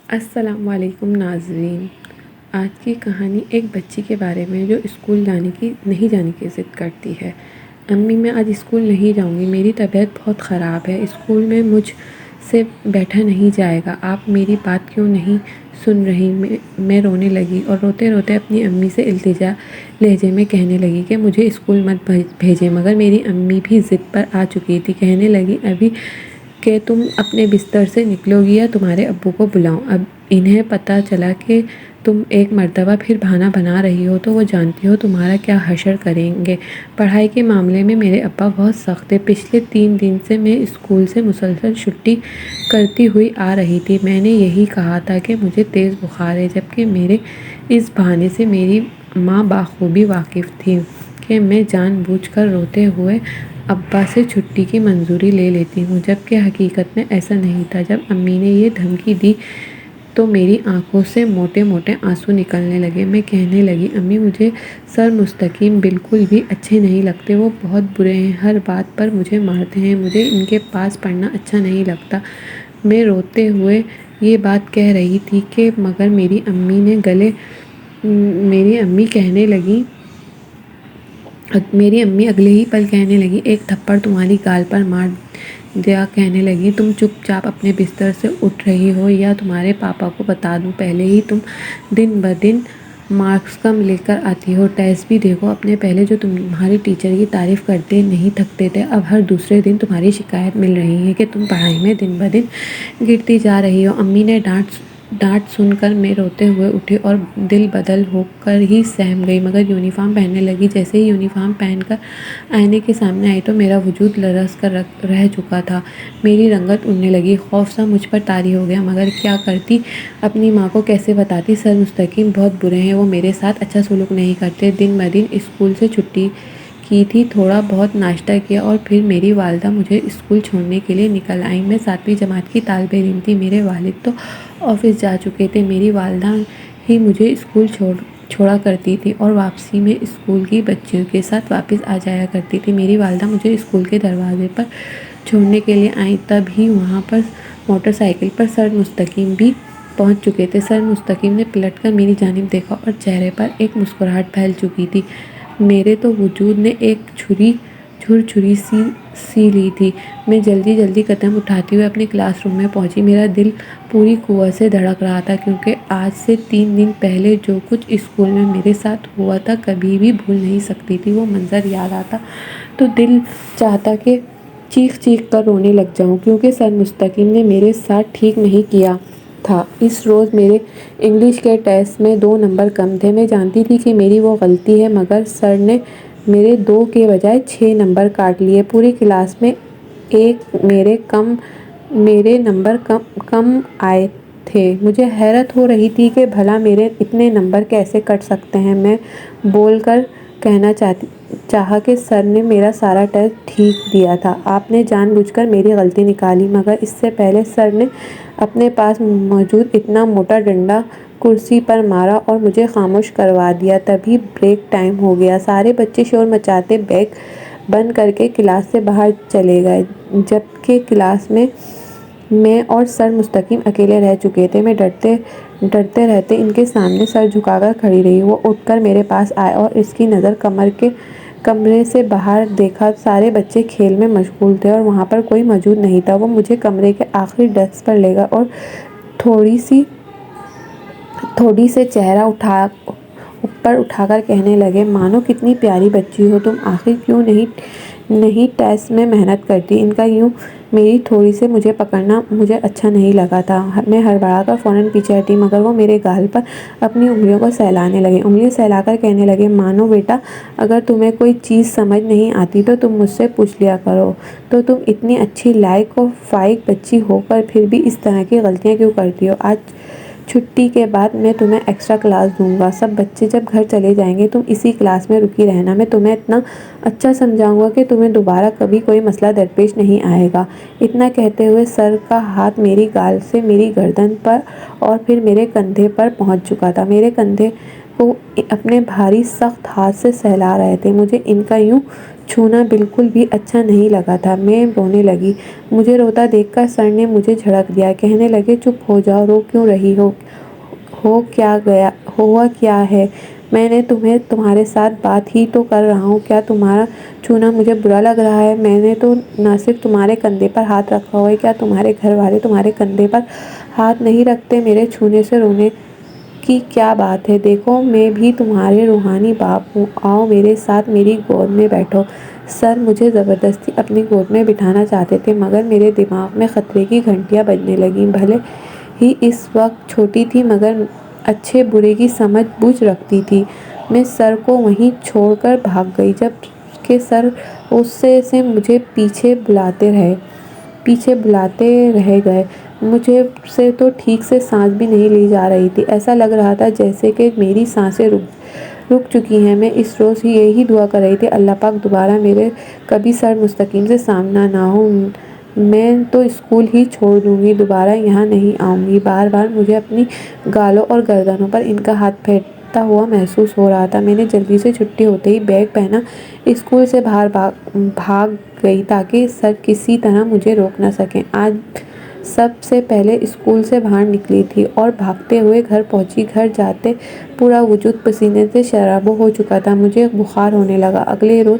السلام علیکم ناظرین۔ آج کی کہانی ایک بچی کے بارے میں جو اسکول نہیں جانے کی ضد کرتی ہے۔ امی میں آج اسکول نہیں جاؤں گی، میری طبیعت بہت خراب ہے، اسکول میں مجھ سے بیٹھا نہیں جائے گا، آپ میری بات کیوں نہیں سن رہی؟ میں رونے لگی اور روتے روتے اپنی امی سے التجا لہجے میں کہنے لگی کہ مجھے اسکول مت بھیجیں، مگر میری امی بھی ضد پر آ چکی تھی۔ کہنے لگی ابھی کہ تم اپنے بستر سے نکلو گی یا تمہارے ابو کو بلاؤں؟ اب انہیں پتہ چلا کہ تم ایک مرتبہ پھر بہانہ بنا رہی ہو تو وہ جانتی ہو تمہارا کیا حشر کریں گے۔ پڑھائی کے معاملے میں میرے ابا بہت سخت تھے، پچھلے 3 دن سے میں اسکول سے مسلسل چھٹی کرتی ہوئی آ رہی تھی۔ میں نے یہی کہا تھا کہ مجھے تیز بخار ہے، جبکہ میرے اس بہانے سے میری ماں بخوبی واقف تھی کہ میں جان بوجھ کر روتے ہوئے ابا سے چھٹی کی منظوری لے لیتی ہوں، جبکہ حقیقت میں ایسا نہیں تھا۔ جب امی نے یہ دھمکی دی تو میری آنکھوں سے موٹے موٹے آنسو نکلنے لگے۔ میں کہنے لگی امی مجھے سر مستقیم بالکل بھی اچھے نہیں لگتے، وہ بہت برے ہیں، ہر بات پر مجھے مارتے ہیں، مجھے ان کے پاس پڑھنا اچھا نہیں لگتا۔ میں روتے ہوئے یہ بات کہہ رہی تھی کہ مگر میری امی اگلے ہی پل کہنے لگی ایک تھپڑ تمہاری گال پر مار دیا، کہنے لگی تم چپ چاپ اپنے بستر سے اٹھ رہی ہو یا تمہارے پاپا کو بتا دوں؟ پہلے ہی تم دن بدن مارکس کم لے کر آتی ہو، ٹیسٹ بھی دیکھو اپنے پہلے جو تمہاری ٹیچر کی تعریف کرتے نہیں تھکتے تھے، اب ہر دوسرے دن تمہاری شکایت مل رہی ہے کہ تم پڑھائی میں دن بدن گرتی جا رہی ہو۔ امی نے ڈانٹ سن کر میں روتے ہوئے اٹھی اور دل بدل ہو کر ہی سہم گئی، مگر یونیفارم پہننے لگی۔ جیسے ہی یونیفارم پہن کر آئینے کے سامنے آئی تو میرا وجود لرز کر رہ چکا تھا، میری رنگت اڑنے لگی، خوف سا مجھ پر طاری ہو گیا، مگر کیا کرتی؟ اپنی ماں کو کیسے بتاتی؟ سر مستقیم بہت برے ہیں، وہ میرے ساتھ اچھا سلوک نہیں کرتے۔ دن بدن اسکول سے چھٹی کی تھی، تھوڑا بہت ناشتہ کیا اور پھر میری والدہ مجھے اسکول چھوڑنے کے لیے نکل آئیں۔ میں 7ویں جماعت کی طالب علم تھی، میرے والد تو آفس جا چکے تھے، میری والدہ ہی مجھے اسکول چھوڑا کرتی تھی اور واپسی میں اسکول کی بچیوں کے ساتھ واپس آ جایا کرتی تھی۔ میری والدہ مجھے اسکول کے دروازے پر چھوڑنے کے لیے آئیں، تب ہی وہاں پر موٹر سائیکل پر سر مستقیم بھی پہنچ چکے تھے۔ سر مستقیم نے پلٹ کر میری جانب دیکھا اور چہرے پر ایک مسکراہٹ پھیل چکی تھی، میرے تو وجود نے ایک جھرجھری سی لی تھی۔ میں جلدی قدم اٹھاتی ہوئے اپنے کلاس روم میں پہنچی، میرا دل پوری قوت سے دھڑک رہا تھا، کیونکہ آج سے 3 دن پہلے جو کچھ اسکول میں میرے ساتھ ہوا تھا کبھی بھی بھول نہیں سکتی تھی۔ وہ منظر یاد آتا تو دل چاہتا کہ چیخ کر رونے لگ جاؤں، کیونکہ سر مستقیم نے میرے ساتھ ٹھیک نہیں کیا تھا۔ اس روز میرے انگلش کے ٹیسٹ میں 2 نمبر کم تھے، میں جانتی تھی کہ میری وہ غلطی ہے، مگر سر نے میرے 2 کے بجائے 6 نمبر کاٹ لیے۔ پوری کلاس میں میرے نمبر کم آئے تھے، مجھے حیرت ہو رہی تھی کہ بھلا میرے اتنے نمبر کیسے کٹ سکتے ہیں۔ میں بول کر کہنا چاہا کہ سر نے میرا سارا ٹیسٹ ٹھیک دیا تھا، آپ نے جان بوجھ کر میری غلطی نکالی، مگر اس سے پہلے سر نے اپنے پاس موجود اتنا موٹا ڈنڈا کرسی پر مارا اور مجھے خاموش کروا دیا۔ تبھی بریک ٹائم ہو گیا، سارے بچے شور مچاتے بیگ بند کر کے کلاس سے باہر چلے گئے، جبکہ کلاس میں اور سر مستقیم اکیلے رہ چکے تھے۔ میں ڈرتے رہتے ان کے سامنے سر جھکا کر کھڑی رہی۔ وہ اٹھ کر میرے پاس آئے اور اس کی نظر کمرے سے باہر دیکھا، سارے بچے کھیل میں مشغول تھے اور وہاں پر کوئی موجود نہیں تھا۔ وہ مجھے کمرے کے آخری ڈیسک پر لے گئے اور تھوڑی سے چہرہ اوپر اٹھا کر کہنے لگے مانو کتنی پیاری بچی ہو تم، آخر کیوں نہیں ٹیسٹ میں محنت کرتی؟ ان کا یوں میری تھوڑی سے مجھے پکڑنا مجھے اچھا نہیں لگا تھا۔ میں ہڑبڑا کر فوراً پیچھے ہٹی، مگر وہ میرے گال پر اپنی انگلیوں کو سہلانے لگے، انگلیاں سہلا کر کہنے لگے مانو بیٹا اگر تمہیں کوئی چیز سمجھ نہیں آتی تو تم مجھ سے پوچھ لیا کرو، تو تم اتنی اچھی لائق و فائق بچی ہو کر پھر بھی اس طرح کی غلطیاں کیوں کرتی ہو؟ آج چھٹی کے بعد میں تمہیں ایکسٹرا کلاس دوں گا، سب بچے جب گھر چلے جائیں گے تم اسی کلاس میں رکی رہنا، میں تمہیں اتنا اچھا سمجھاؤں گا کہ تمہیں دوبارہ کبھی کوئی مسئلہ درپیش نہیں آئے گا۔ اتنا کہتے ہوئے سر کا ہاتھ میری گال سے میری گردن پر اور پھر میرے کندھے پر پہنچ چکا تھا، میرے کندھے کو اپنے بھاری سخت ہاتھ سے سہلا رہے تھے۔ مجھے ان کا یوں چھونا بالکل بھی اچھا نہیں لگا تھا۔ میں رونے لگی۔ مجھے روتا دیکھ کر سر نے مجھے جھڑک دیا۔ کہنے لگے چپ ہو جاؤ، رو کیوں رہی ہو ہوا کیا ہے؟ میں نے تمہارے ساتھ بات ہی تو کر رہا ہوں۔ کیا تمہارا چھونا مجھے برا لگ رہا ہے؟ میں نے تو نہ صرف تمہارے کندھے پر ہاتھ رکھا ہوا ہے، کیا تمہارے گھر والے تمہارے کندھے پر ہاتھ نہیں رکھتے؟ میرے چھونے سے رونے کی کیا بات ہے؟ دیکھو میں بھی تمہارے روحانی باپ ہوں، آؤ میرے ساتھ میری گود میں بیٹھو۔ سر مجھے زبردستی اپنی گود میں بٹھانا چاہتے تھے، مگر میرے دماغ میں خطرے کی گھنٹیاں بجنے لگیں۔ بھلے ہی اس وقت چھوٹی تھی مگر اچھے برے کی سمجھ بوجھ رکھتی تھی۔ میں سر کو وہیں چھوڑ کر بھاگ گئی، جب کہ سر غصے سے مجھے پیچھے بلاتے رہ گئے۔ مجھے سے تو ٹھیک سے سانس بھی نہیں لی جا رہی تھی۔ ایسا لگ رہا تھا جیسے کہ میری سانسیں رک چکی ہیں۔ میں اس روز یہی دعا کر رہی تھی، اللہ پاک دوبارہ میرے کبھی سر مستقیم سے سامنا نہ ہو۔ میں تو اسکول ہی چھوڑ دوں گی، دوبارہ یہاں نہیں آؤں گی۔ بار بار مجھے اپنی گالوں اور گردنوں پر ان کا ہاتھ پھیرتا ہوا محسوس ہو رہا تھا۔ میں نے جلدی سے چھٹی ہوتے ہی بیگ پہنا اسکول سے باہر بھاگ گئی تاکہ سر کسی طرح مجھے روک نہ سکیں۔ آج سب سے پہلے اسکول سے باہر نکلی تھی اور بھاگتے ہوئے گھر پہنچی۔ گھر جاتے پورا وجود پسینے سے شرابور ہو چکا تھا، مجھے بخار ہونے لگا۔ اگلے روز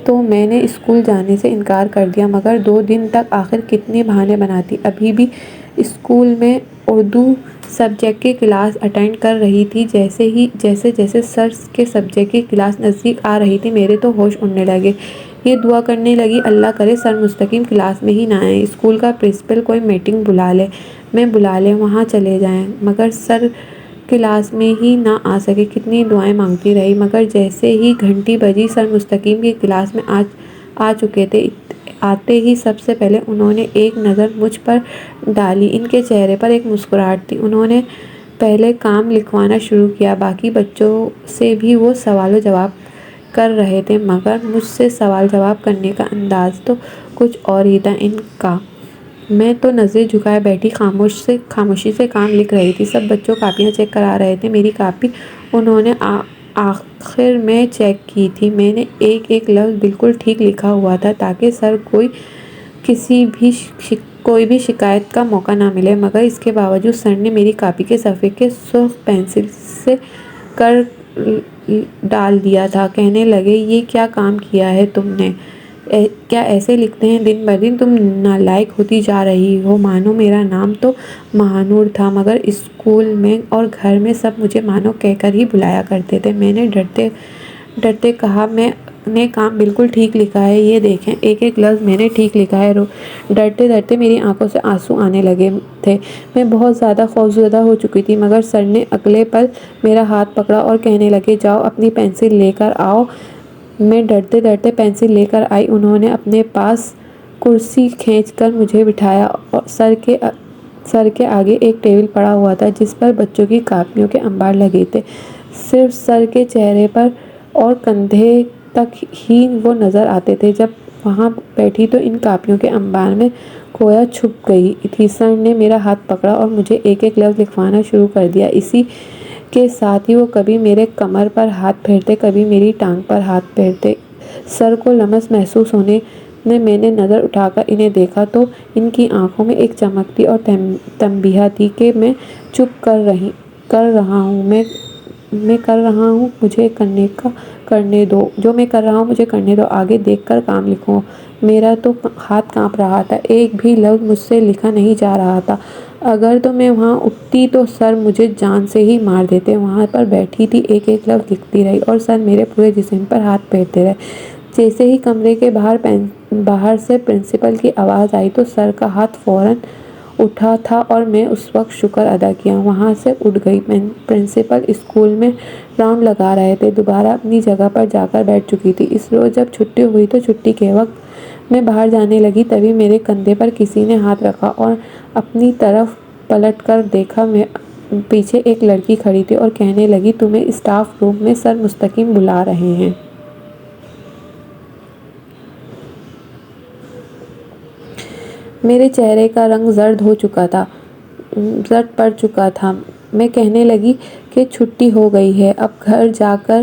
تو میں نے اسکول جانے سے انکار کر دیا، مگر 2 دن تک آخر کتنے بہانے بناتی۔ ابھی بھی اسکول میں اردو سبجیکٹ کی کلاس اٹینڈ کر رہی تھی۔ جیسے سر کے سبجیکٹ کی کلاس نزدیک آ رہی تھی، میرے تو ہوش اڑنے لگے۔ یہ دعا کرنے لگی، اللہ کرے سر مستقیم کلاس میں ہی نہ آئیں، اسکول کا پرنسپل کوئی میٹنگ بلا لے، وہاں چلے جائیں، مگر سر کلاس میں ہی نہ آ سکے۔ کتنی دعائیں مانگتی رہی، مگر جیسے ہی گھنٹی بجی سر مستقیم کی کلاس میں آ چکے تھے۔ آتے ہی سب سے پہلے انہوں نے ایک نظر مجھ پر ڈالی۔ ان کے چہرے پر ایک مسکراہٹ تھی۔ انہوں نے پہلے کام لکھوانا شروع کیا۔ باقی بچوں سے بھی وہ سوال و جواب کر رہے تھے، مگر مجھ سے سوال جواب کرنے کا انداز تو کچھ اور ہی تھا ان کا۔ میں تو نظریں جھکائے بیٹھی خاموشی سے کام لکھ رہی تھی۔ سب بچوں کاپیاں چیک کرا رہے تھے۔ میری کاپی انہوں نے آخر میں چیک کی تھی۔ میں نے ایک ایک لفظ بالکل ٹھیک لکھا ہوا تھا تاکہ سر کوئی بھی شکایت کا موقع نہ ملے، مگر اس کے باوجود سر نے میری کاپی کے صفحے کے سرخ پنسل سے کر ڈال دیا تھا۔ کہنے لگے یہ کیا کام کیا ہے تم نے؟ کیا ایسے لکھتے ہیں؟ دن بدن تم نالائق ہوتی جا رہی ہو۔ مانو میرا نام تو مہانور تھا، مگر اسکول میں اور گھر میں سب مجھے مانو کہہ کر ہی بلایا کرتے تھے۔ میں نے ڈرتے کہا، میں نے کام بالکل ٹھیک لکھا ہے، یہ دیکھیں ایک ایک لفظ میں نے ٹھیک لکھا ہے۔ ڈرتے میری آنکھوں سے آنسو آنے لگے تھے۔ میں بہت زیادہ خوفزدہ ہو چکی تھی، مگر سر نے اگلے پل میرا ہاتھ پکڑا اور کہنے لگے جاؤ اپنی پینسل لے کر آؤ۔ میں ڈرتے پینسل لے کر آئی۔ انہوں نے اپنے پاس کرسی کھینچ کر مجھے بٹھایا۔ سر کے آگے ایک ٹیبل پڑا ہوا تھا جس پر بچوں کی کاپیوں کے انبار لگے تھے۔ صرف سر کے چہرے پر اور کندھے تک ہی وہ نظر آتے تھے۔ جب وہاں بیٹھی تو ان کاپیوں کے انبار میں گویا چھپ گئی تھی۔ سر نے میرا ہاتھ پکڑا اور مجھے ایک ایک لفظ لکھوانا شروع کر دیا۔ اسی کے ساتھ ہی وہ کبھی میرے کمر پر ہاتھ پھیرتے، کبھی میری ٹانگ پر ہاتھ پھیرتے۔ سر کو لمس محسوس ہونے میں نے نظر اٹھا کر انہیں دیکھا تو ان کی آنکھوں میں ایک چمک تھی اور تنبیہ تھی کہ میں چپ کر رہا ہوں، مجھے کرنے دو، جو میں کر رہا ہوں مجھے کرنے دو، آگے دیکھ کر کام لکھوں۔ میرا تو ہاتھ کانپ رہا تھا، ایک بھی لفظ مجھ سے لکھا نہیں جا رہا تھا۔ اگر تو میں وہاں اٹھتی تو سر مجھے جان سے ہی مار دیتے۔ وہاں پر بیٹھی تھی، ایک ایک لفظ لکھتی رہی اور سر میرے پورے جسم پر ہاتھ پھیرتے رہے۔ جیسے ہی کمرے کے باہر سے پرنسپل کی آواز آئی تو سر کا ہاتھ فوراً اٹھا تھا اور میں اس وقت شکر ادا کیا وہاں سے اٹھ گئی۔ پرنسپل اسکول میں راؤنڈ لگا رہے تھے، دوبارہ اپنی جگہ پر جا کر بیٹھ چکی تھی۔ اس روز جب چھٹی ہوئی تو چھٹی کے وقت میں باہر جانے لگی، تبھی میرے کندھے پر کسی نے ہاتھ رکھا اور اپنی طرف پلٹ کر دیکھا۔ پیچھے ایک لڑکی کھڑی تھی اور کہنے لگی تمہیں اسٹاف روم میں سر مستقیم بلا رہے ہیں۔ میرے چہرے کا رنگ زرد پڑ چکا تھا۔ میں کہنے لگی کہ چھٹی ہو گئی ہے، اب گھر جا کر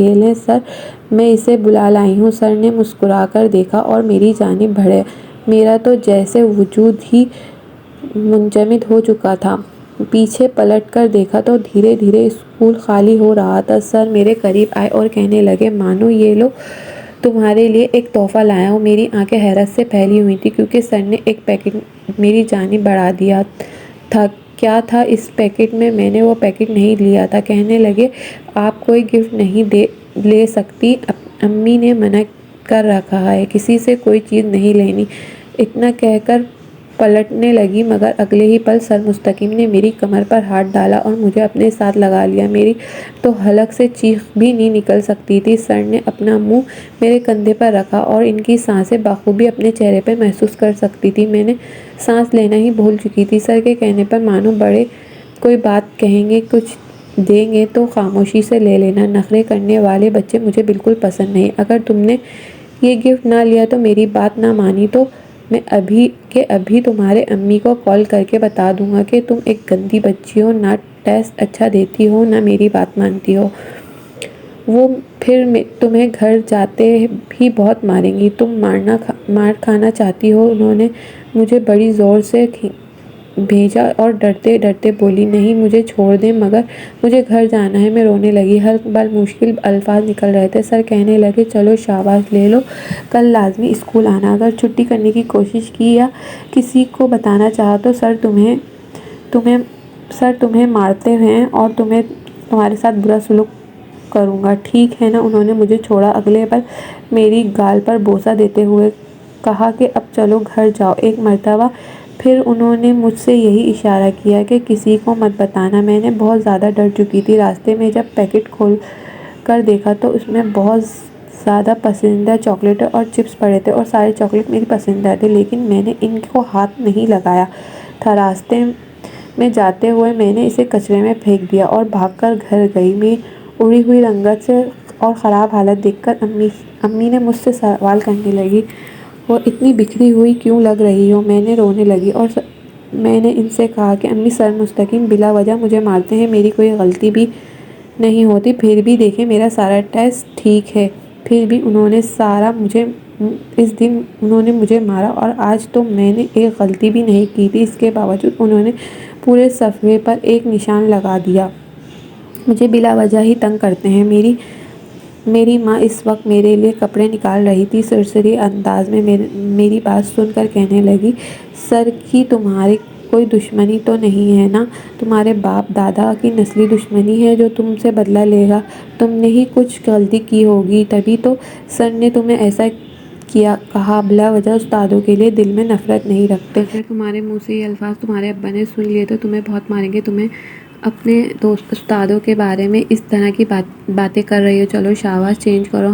یہ لیں سر، میں اسے بلا لائی ہوں۔ سر نے مسکرا کر دیکھا اور میری جانب بڑھے۔ میرا تو جیسے وجود ہی منجمد ہو چکا تھا۔ پیچھے پلٹ کر دیکھا تو دھیرے دھیرے اسکول خالی ہو رہا تھا۔ سر میرے قریب آئے اور کہنے لگے مانو یہ لو تمہارے لیے ایک تحفہ لایا ہوں۔ میری آنکھیں حیرت سے پھیلی ہوئی تھیں کیونکہ سر نے ایک پیکٹ میری جانب بڑھا دیا تھا۔ کیا تھا اس پیکٹ میں؟ میں نے وہ پیکٹ نہیں لیا تھا۔ کہنے لگے آپ کوئی گفٹ نہیں لے سکتی، امی نے منع کر رکھا ہے، کسی سے کوئی چیز نہیں لینی۔ اتنا کہہ کر پلٹنے لگی مگر اگلے ہی پل سر مستقیم نے میری کمر پر ہاتھ ڈالا اور مجھے اپنے ساتھ لگا لیا۔ میری تو حلق سے چیخ بھی نہیں نکل سکتی تھی۔ سر نے اپنا منہ میرے کندھے پر رکھا اور ان کی سانسیں بخوبی اپنے چہرے پر محسوس کر سکتی تھی۔ میں نے سانس لینا ہی بھول چکی تھی۔ سر کے کہنے پر مانو بڑے کوئی بات کہیں گے، کچھ دیں گے تو خاموشی سے لے لینا۔ نخرے کرنے والے بچے مجھے بالکل پسند نہیں۔ اگر تم نے یہ گفٹ نہ لیا تو میری بات نہ مانی تو میں ابھی کے ابھی تمہارے امی کو کال کر کے بتا دوں گا کہ تم ایک گندی بچی ہو، نہ ٹیسٹ اچھا دیتی ہو نہ میری بات مانتی ہو۔ وہ پھر تمہیں گھر جاتے ہی بہت ماریں گی۔ تم مار کھانا چاہتی ہو؟ انہوں نے مجھے بڑی زور سے بھیجا اور ڈرتے ڈرتے بولی نہیں مجھے چھوڑ دیں، مگر مجھے گھر جانا ہے۔ میں رونے لگی، ہر بل مشکل الفاظ نکل رہے تھے۔ سر کہنے لگے چلو شاباش لے لو، کل لازمی اسکول آنا۔ اگر چھٹی کرنے کی کوشش کی یا کسی کو بتانا چاہا تو سر تمہیں مارتے ہیں اور تمہارے ساتھ برا سلوک کروں گا، ٹھیک ہے نا؟ انہوں نے مجھے چھوڑا۔ اگلے پل میری گال پر بوسہ دیتے ہوئے کہا کہ اب چلو گھر جاؤ۔ ایک مرتبہ پھر انہوں نے مجھ سے یہی اشارہ کیا کہ کسی کو مت بتانا۔ میں نے بہت زیادہ ڈر چکی تھی۔ راستے میں جب پیکٹ کھول کر دیکھا تو اس میں بہت زیادہ پسندیدہ چاکلیٹ اور چپس پڑے تھے اور سارے چاکلیٹ میری پسندیدہ تھے، لیکن میں نے ان کو ہاتھ نہیں لگایا تھا۔ راستے میں جاتے ہوئے میں نے اسے کچرے میں پھینک دیا اور بھاگ کر گھر گئی۔ میں اڑی ہوئی رنگت سے اور خراب حالت دیکھ کر امی نے مجھ سے سوال کرنے لگی وہ اتنی بکھری ہوئی کیوں لگ رہی ہو؟ میں نے رونے لگی اور میں نے ان سے کہا کہ امی سر مستقیم بلا وجہ مجھے مارتے ہیں، میری کوئی غلطی بھی نہیں ہوتی، پھر بھی دیکھیں میرا سارا ٹیسٹ ٹھیک ہے، پھر بھی انہوں نے مجھے مارا اور آج تو میں نے ایک غلطی بھی نہیں کی تھی، اس کے باوجود انہوں نے پورے صفحے پر ایک نشان لگا دیا۔ مجھے بلا وجہ ہی تنگ کرتے ہیں۔ میری ماں اس وقت میرے لیے کپڑے نکال رہی تھی، سرسری انداز میں میری بات سن کر کہنے لگی سر کی تمہاری کوئی دشمنی تو نہیں ہے نا؟ تمہارے باپ دادا کی نسلی دشمنی ہے جو تم سے بدلہ لے گا؟ تم نے ہی کچھ غلطی کی ہوگی تبھی تو سر نے تمہیں ایسا کہا۔ بلا وجہ استادوں کے لیے دل میں نفرت نہیں رکھتے۔ اگر تمہارے منہ سے یہ الفاظ تمہارے ابا نے سن لیے تو تمہیں بہت ماریں گے۔ تمہیں اپنے استادوں کے بارے میں اس طرح کی باتیں کر رہی ہو، چلو شاباش چینج کرو،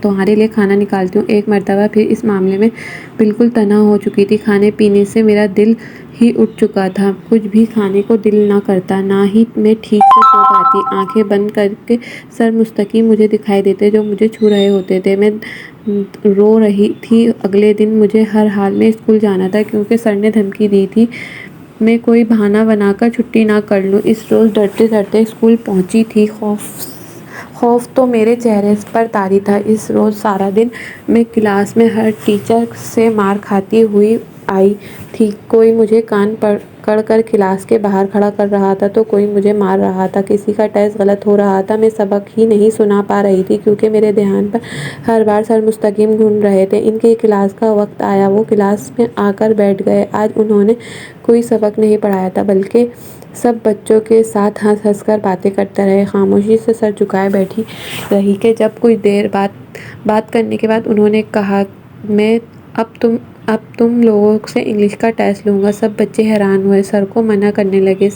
تمہارے لیے کھانا نکالتی ہوں۔ ایک مرتبہ پھر اس معاملے میں بالکل تنہا ہو چکی تھی۔ کھانے پینے سے میرا دل ہی اٹھ چکا تھا، کچھ بھی کھانے کو دل نہ کرتا، نہ ہی میں ٹھیک سے سو پاتی۔ آنکھیں بند کر کے سر مستقیم مجھے دکھائی دیتے جو مجھے چھو رہے ہوتے تھے۔ میں رو رہی تھی۔ اگلے دن مجھے ہر حال میں اسکول جانا تھا کیونکہ سر نے دھمکی دی تھی میں کوئی بہانہ بنا کر چھٹی نہ کر لوں۔ اس روز ڈرتے ڈرتے اسکول پہنچی تھی، خوف تو میرے چہرے پر طاری تھا۔ اس روز سارا دن میں کلاس میں ہر ٹیچر سے مار کھاتی ہوئی آئی تھی۔ کوئی مجھے کان پکڑ کر کلاس کے باہر کھڑا کر رہا تھا تو کوئی مجھے مار رہا تھا۔ کسی کا ٹیسٹ غلط ہو رہا تھا، میں سبق ہی نہیں سنا پا رہی تھی کیونکہ میرے دھیان پر ہر بار سر مستقیم گھوم رہے تھے۔ ان کی کلاس کا وقت آیا، وہ کلاس میں آ کر بیٹھ گئے۔ آج انہوں نے کوئی سبق نہیں پڑھایا تھا بلکہ سب بچوں کے ساتھ ہنس ہنس کر باتیں کرتے رہے۔ خاموشی سے سر جھکائے بیٹھی رہی کہ جب کچھ دیر بات کرنے کے بعد انہوں نے کہا میں اب تم لوگوں سے انگلش کا ٹیسٹ لوں گا۔ سب بچے حیران ہوئے، سر کو منع کرنے لگے۔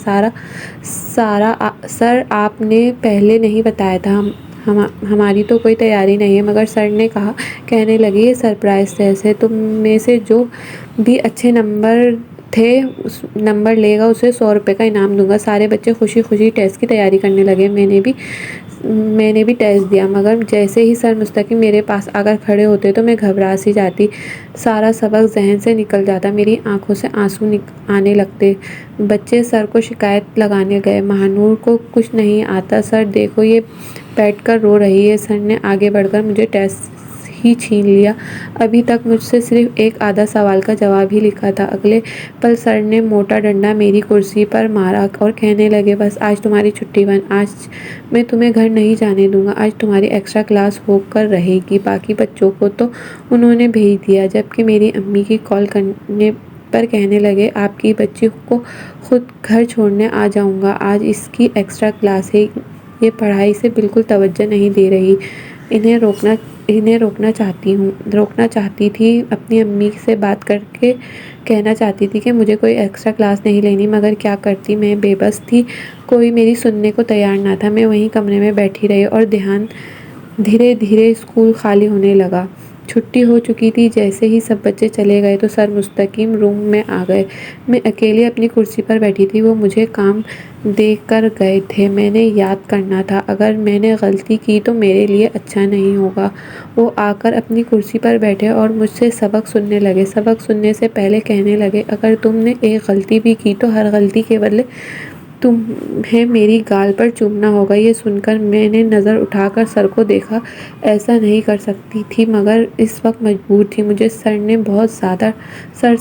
سر آپ نے پہلے نہیں بتایا تھا، ہماری تو کوئی تیاری نہیں ہے۔ مگر سر نے کہنے لگے یہ سرپرائز ٹیسٹ ہے، تم میں سے جو بھی اچھے نمبر لے گا اسے 100 روپے کا انعام دوں گا۔ سارے بچے خوشی خوشی ٹیسٹ کی تیاری کرنے لگے۔ میں نے بھی میں نے بھی ٹیسٹ دیا، مگر جیسے ہی سر مستقیم میرے پاس آ کر کھڑے ہوتے تو میں گھبرا سی جاتی، سارا سبق ذہن سے نکل جاتا، میری آنکھوں سے آنسو آنے لگتے۔ بچے سر کو شکایت لگانے گئے، مہانور کو کچھ نہیں آتا، سر دیکھو یہ بیٹھ کر رو رہی ہے۔ سر نے آگے بڑھ کر مجھے ٹیسٹ ہی چھین لیا، ابھی تک مجھ سے صرف ایک آدھا سوال کا جواب ہی لکھا تھا۔ اگلے پل سر نے موٹا ڈنڈا میری کرسی پر مارا اور کہنے لگے، بس آج تمہاری چھٹی بن، آج میں تمہیں گھر نہیں جانے دوں گا، آج تمہاری ایکسٹرا کلاس ہو کر رہے گی، باقی بچوں کو تو انہوں نے بھیج دیا۔ جبکہ میری امی کی کال کرنے پر کہنے لگے، آپ کی بچی کو خود گھر چھوڑنے آ جاؤں گا، آج اس کی ایکسٹرا کلاس ہے، یہ پڑھائی سے بالکل توجہ نہیں دے رہی۔ انہیں روکنا چاہتی تھی، اپنی امی سے بات کر کے کہنا چاہتی تھی کہ مجھے کوئی ایکسٹرا کلاس نہیں لینی، مگر کیا کرتی، میں بے بس تھی، کوئی میری سننے کو تیار نہ تھا۔ میں وہیں کمرے میں بیٹھی رہی اور دھیرے دھیرے اسکول خالی ہونے لگا۔ چھٹی ہو چکی تھی، جیسے ہی سب بچے چلے گئے تو سر مستقیم روم میں آ گئے۔ میں اکیلی اپنی کرسی پر بیٹھی تھی، وہ مجھے کام دے کر گئے تھے، میں نے یاد کرنا تھا، اگر میں نے غلطی کی تو میرے لیے اچھا نہیں ہوگا۔ وہ آ کر اپنی کرسی پر بیٹھے اور مجھ سے سبق سننے لگے۔ سبق سننے سے پہلے کہنے لگے، اگر تم نے ایک غلطی بھی کی تو ہر غلطی کے بدلے تمہیں میری گال پر چومنا ہوگا۔ یہ سن کر میں نے نظر اٹھا کر سر کو دیکھا، ایسا نہیں کر سکتی تھی مگر اس وقت مجبور تھی، مجھے سر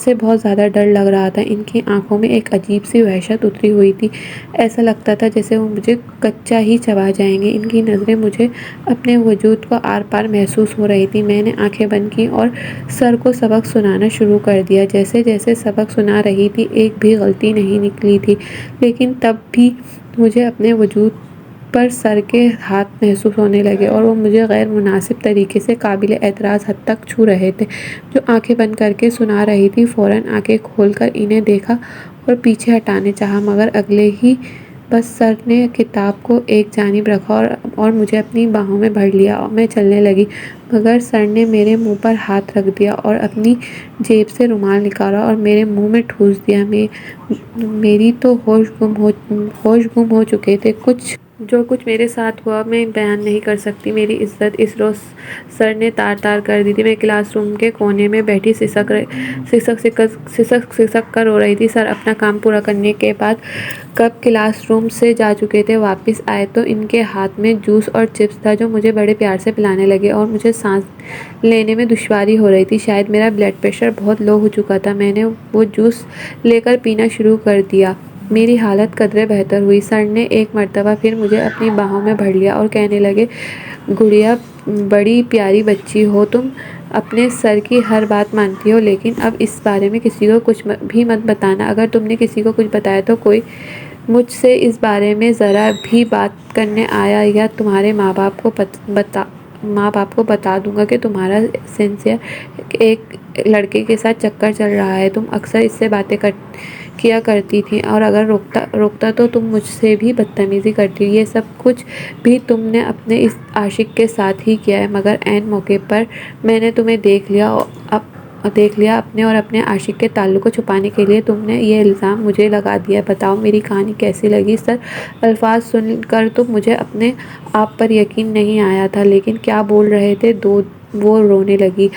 سے بہت زیادہ ڈر لگ رہا تھا۔ ان کی آنکھوں میں ایک عجیب سی وحشت اتری ہوئی تھی، ایسا لگتا تھا جیسے وہ مجھے کچا ہی چبا جائیں گے۔ ان کی نظریں مجھے اپنے وجود کو آر پار محسوس ہو رہی تھی۔ میں نے آنکھیں بند کی اور سر کو سبق سنانا شروع کر دیا۔ جیسے جیسے سبق سنا رہی تھی، ایک بھی غلطی نہیں نکلی تھی، لیکن تب بھی مجھے اپنے وجود پر سر کے ہاتھ محسوس ہونے لگے اور وہ مجھے غیر مناسب طریقے سے قابل اعتراض حد تک چھو رہے تھے۔ جو آنکھیں بند کر کے سنا رہی تھی، فوراً آنکھیں کھول کر انہیں دیکھا اور پیچھے ہٹانے چاہا، مگر اگلے ہی بس سر نے کتاب کو ایک جانب رکھا اور مجھے اپنی باہوں میں بھر لیا اور میں چلنے لگی، مگر سر نے میرے منہ پر ہاتھ رکھ دیا اور اپنی جیب سے رومال نکالا اور میرے منہ میں ٹھوس دیا۔ میری تو ہوش گم ہو چکے تھے۔ جو کچھ میرے ساتھ ہوا میں بیان نہیں کر سکتی۔ میری عزت اس روز سر نے تار تار کر دی تھی۔ میں کلاس روم کے کونے میں بیٹھی سسک کر رو رہی تھی۔ سر اپنا کام پورا کرنے کے بعد کب کلاس روم سے جا چکے تھے، واپس آئے تو ان کے ہاتھ میں جوس اور چپس تھا، جو مجھے بڑے پیار سے پلانے لگے اور مجھے سانس لینے میں دشواری ہو رہی تھی، شاید میرا بلڈ پریشر بہت لو ہو چکا تھا۔ میں نے وہ جوس لے کر پینا شروع کر دیا، میری حالت قدرے بہتر ہوئی۔ سر نے ایک مرتبہ پھر مجھے اپنی باہوں میں بھر لیا اور کہنے لگے، گڑیا بڑی پیاری بچی ہو تم، اپنے سر کی ہر بات مانتی ہو، لیکن اب اس بارے میں کسی کو کچھ بھی مت بتانا، اگر تم نے کسی کو کچھ بتایا تو کوئی مجھ سے اس بارے میں ذرا بھی بات کرنے آیا یا تمہارے ماں باپ کو بتا دوں گا کہ تمہارا سینسیر ایک لڑکے کے ساتھ چکر چل رہا ہے۔ تم اکثر اس سے باتیں کیا کرتی تھی اور اگر روکتا تو تم مجھ سے بھی بدتمیزی کرتی۔ یہ سب کچھ بھی تم نے اپنے اس عاشق کے ساتھ ہی کیا ہے، مگر عین موقع پر میں نے تمہیں دیکھ لیا، اپنے اور اپنے عاشق کے تعلق کو چھپانے کے لیے تم نے یہ الزام مجھے لگا دیا۔ بتاؤ میری کہانی کیسی لگی؟ سر الفاظ سن کر تو مجھے اپنے آپ پر یقین نہیں آیا تھا، لیکن کیا بول رہے تھے وہ رونے لگی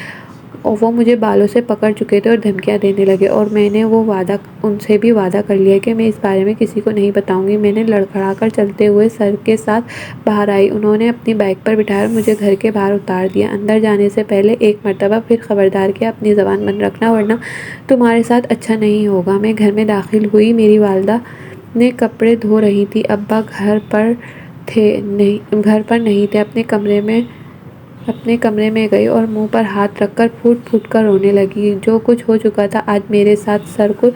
اور وہ مجھے بالوں سے پکڑ چکے تھے اور دھمکیاں دینے لگے، اور میں نے ان سے بھی وعدہ کر لیا کہ میں اس بارے میں کسی کو نہیں بتاؤں گی۔ میں نے لڑکھڑا کر چلتے ہوئے سر کے ساتھ باہر آئی، انہوں نے اپنی بائک پر بٹھایا اور مجھے گھر کے باہر اتار دیا۔ اندر جانے سے پہلے ایک مرتبہ پھر خبردار کیا، اپنی زبان بند رکھنا ورنہ تمہارے ساتھ اچھا نہیں ہوگا۔ میں گھر میں داخل ہوئی، میری والدہ نے کپڑے دھو رہی تھیں، ابا گھر پر نہیں تھے۔ اپنے کمرے میں گئی اور منہ پر ہاتھ رکھ کر پھوٹ پھوٹ کر رونے لگی۔ جو کچھ ہو چکا تھا آج میرے ساتھ، سر کو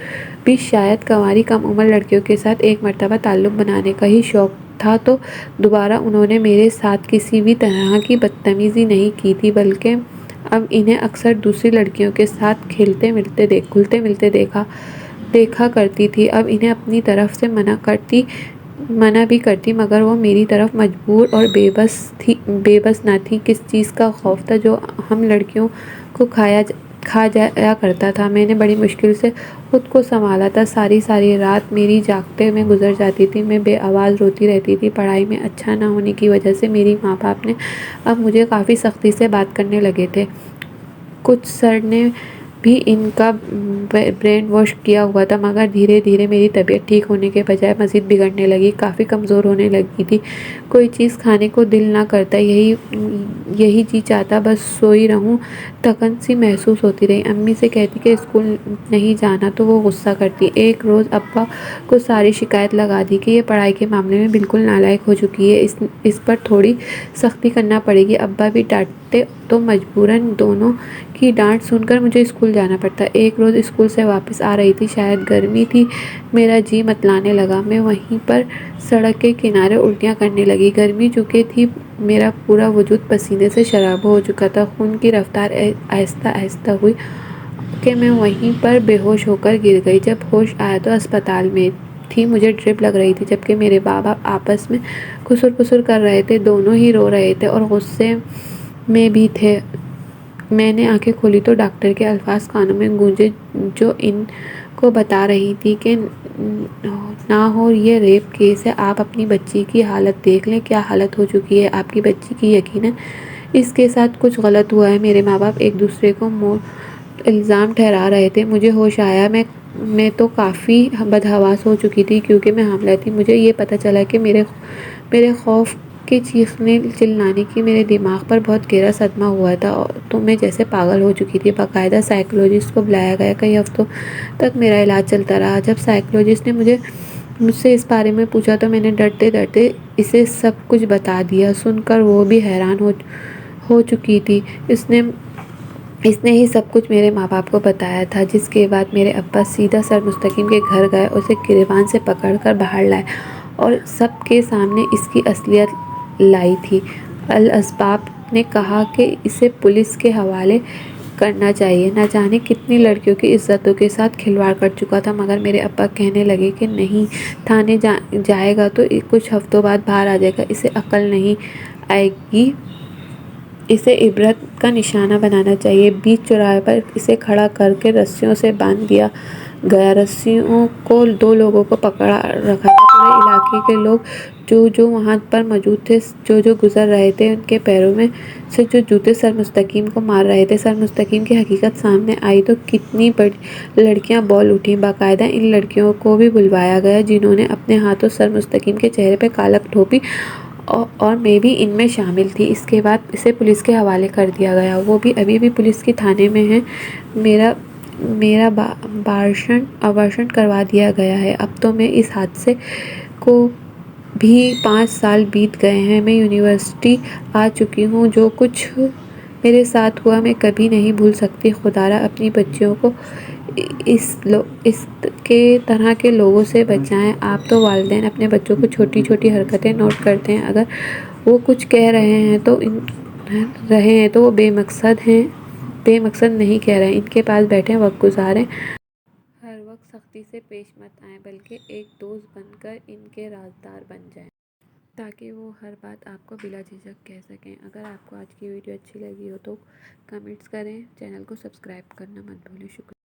بھی شاید کنواری کم عمر لڑکیوں کے ساتھ ایک مرتبہ تعلق بنانے کا ہی شوق تھا، تو دوبارہ انہوں نے میرے ساتھ کسی بھی طرح کی بدتمیزی نہیں کی تھی، بلکہ اب انہیں اکثر دوسری لڑکیوں کے ساتھ گھلتے ملتے دیکھا کرتی تھی۔ اب انہیں اپنی طرف سے منع بھی کرتی، مگر وہ میری طرف مجبور اور بے بس نہ تھی۔ کس چیز کا خوف تھا جو ہم لڑکیوں کو کھایا کھا جایا کرتا تھا۔ میں نے بڑی مشکل سے خود کو سنبھالا تھا۔ ساری رات میری جاگتے میں گزر جاتی تھی۔ میں بے آواز روتی رہتی تھی۔ پڑھائی میں اچھا نہ ہونے کی وجہ سے میری ماں باپ نے اب مجھے کافی سختی سے بات کرنے لگے تھے۔ کچھ سر نے بھی ان کا برین واش کیا ہوا تھا، مگر دھیرے دھیرے میری طبیعت ٹھیک ہونے کے بجائے مزید بگڑنے لگی، کافی کمزور ہونے لگی تھی۔ کوئی چیز کھانے کو دل نہ کرتا، یہی جی چاہتا بس سوئی رہوں۔ تھکن سی محسوس ہوتی رہی۔ امی سے کہتی کہ اسکول نہیں جانا تو وہ غصہ کرتی۔ ایک روز ابا کو ساری شکایت لگا دی کہ یہ پڑھائی کے معاملے میں بالکل نالائق ہو چکی ہے، اس پر تھوڑی سختی کرنا پڑے گی۔ ابا بھی ڈانٹتے تو مجبوراً دونوں کی ڈانٹ سن کر مجھے اسکول جانا پڑتا۔ ایک روز اسکول سے واپس آ رہی تھی، شاید گرمی تھی، میرا جی متلانے لگا۔ میں وہیں پر سڑک کے کنارے الٹیاں کرنے لگی۔ گرمی چونکہ تھی، میرا پورا وجود پسینے سے شرابور ہو چکا تھا۔ خون کی رفتار آہستہ آہستہ ہوئی کہ میں وہیں پر بے ہوش ہو کر گر گئی۔ جب ہوش آیا تو اسپتال میں تھی، مجھے ڈرپ لگ رہی تھی، جبکہ میرے ماں باپ آپس میں کسر کر رہے تھے، دونوں ہی رو رہے تھے اور غصے میں بھی تھے۔ میں نے آنکھیں کھولی تو ڈاکٹر کے الفاظ کانوں میں گونجے، جو ان کو بتا رہی تھی کہ نہ ہو یہ ریپ کیس ہے، آپ اپنی بچی کی حالت دیکھ لیں، کیا حالت ہو چکی ہے آپ کی بچی کی، یقیناً اس کے ساتھ کچھ غلط ہوا ہے۔ میرے ماں باپ ایک دوسرے کو الزام ٹھہرا رہے تھے۔ مجھے ہوش آیا، میں تو کافی بدحواس ہو چکی تھی کیونکہ میں حاملہ تھی۔ مجھے یہ پتہ چلا کہ میرے خوف کے چیخنے چلانے کی میرے دماغ پر بہت گہرا صدمہ ہوا تھا، تو میں جیسے پاگل ہو چکی تھی۔ باقاعدہ سائیکولوجسٹ کو بلایا گیا، کئی ہفتوں تک میرا علاج چلتا رہا۔ جب سائیکولوجسٹ نے مجھ سے اس بارے میں پوچھا تو میں نے ڈرتے ڈرتے اسے سب کچھ بتا دیا۔ سن کر وہ بھی حیران ہو چکی تھی۔ اس نے ہی سب کچھ میرے ماں باپ کو بتایا تھا، جس کے بعد میرے ابا سیدھا سر مستقیم کے گھر گئے، اسے گریبان سے پکڑ کر باہر لائے اور سب کے سامنے اس کی اصلیت لائی تھی۔ الاسباب نے کہا کہ اسے پولیس کے حوالے کرنا چاہیے، نہ جانے کتنی لڑکیوں کی عزتوں کے ساتھ کھلواڑ کر چکا تھا۔ مگر میرے ابا کہنے لگے کہ نہیں، تھانے جائے گا تو کچھ ہفتوں بعد باہر آ جائے گا، اسے عقل نہیں آئے گی، اسے عبرت کا نشانہ بنانا چاہیے۔ بیچ چوراہے پر اسے کھڑا کر کے رسیوں سے باندھ دیا گیا۔ رسیوں کو دو لوگوں کو پکڑا رکھا تھا۔ پورے علاقے کے لوگ جو وہاں پر موجود تھے، جو گزر رہے تھے، ان کے پیروں میں سے جو جوتے سر مستقیم کو مار رہے تھے۔ سر مستقیم کی حقیقت سامنے آئی تو کتنی بڑی لڑکیاں بول اٹھیں۔ باقاعدہ ان لڑکیوں کو بھی بلوایا گیا جنہوں نے اپنے ہاتھوں سر مستقیم کے چہرے پہ کالک ٹھوپی، اور میں بھی ان میں شامل تھی۔ اس کے بعد اسے پولیس کے حوالے کر دیا گیا۔ وہ بھی ابھی بھی پولیس کی تھانے میں ہے۔ میرا ابارشن کروا دیا گیا ہے۔ اب تو میں اس حادثے کو بھی 5 سال بیت گئے ہیں۔ میں یونیورسٹی آ چکی ہوں۔ جو کچھ میرے ساتھ ہوا میں کبھی نہیں بھول سکتی۔ خدایا اپنی بچیوں کو اس کے طرح کے لوگوں سے بچائے۔ آپ تو والدین اپنے بچوں کو چھوٹی چھوٹی حرکتیں نوٹ کرتے ہیں، اگر وہ کچھ کہہ رہے ہیں تو وہ بے مقصد نہیں کہہ رہے، ان کے پاس بیٹھیں، وقت گزاریں۔ ہر وقت سختی سے پیش مت آئیں، بلکہ ایک دوست بن کر ان کے رازدار بن جائیں، تاکہ وہ ہر بات آپ کو بلا جھجک کہہ سکیں۔ اگر آپ کو آج کی ویڈیو اچھی لگی ہو تو کمنٹس کریں، چینل کو سبسکرائب کرنا مت بھولیں۔ شکریہ۔